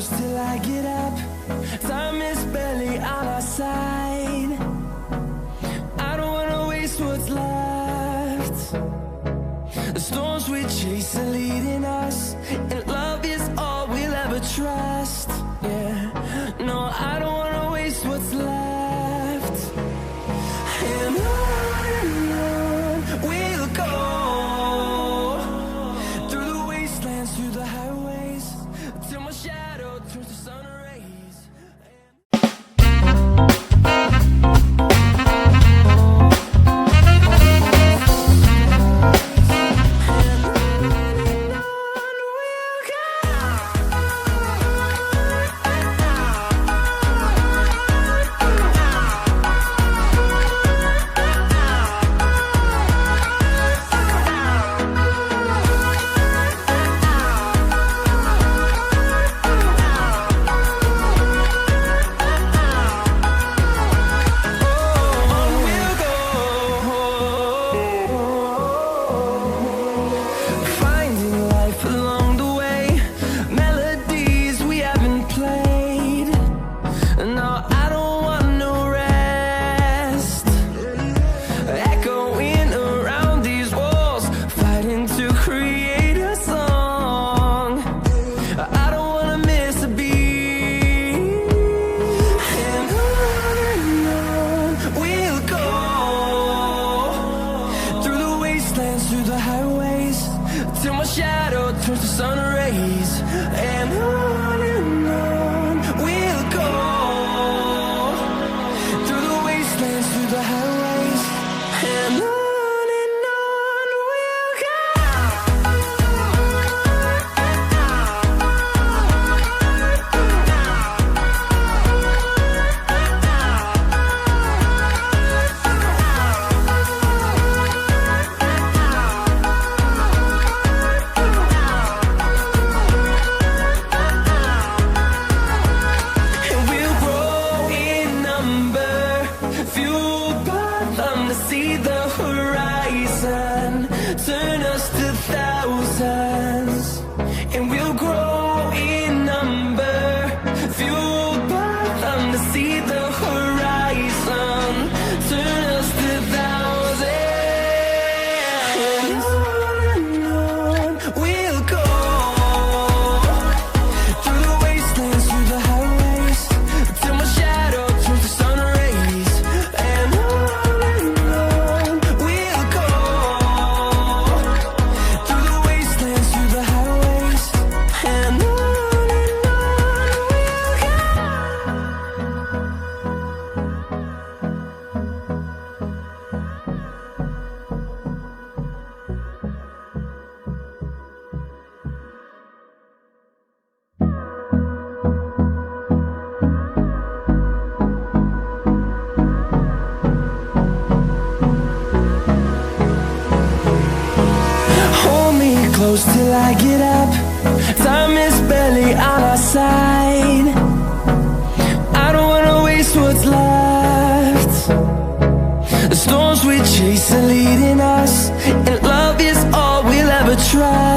close till I get up. Time is barely on our side. I don't wanna waste what's left. The storms we chase are leading us, and love is all we'll ever trust. Yeah, no, I don't wanna waste what's left. And on we'll go, through the wastelands, through the highways, till my shadow turns to sun rays. Through the highways, till my shadow turns to sun rays. And on we'll go, through the wastelands, through the highways. And on we'll go. See the horizon, turn us to thousands, and we'll grow in number, fueled by them. To see the horizon, turn us to thousands, and on we'll go, through the wastelands, through the highways, till my shadow turns to sun rays. And close till I get up. Time is barely on our side. I don't wanna waste what's left. The storms we chase are leading us, and love is all we'll ever try.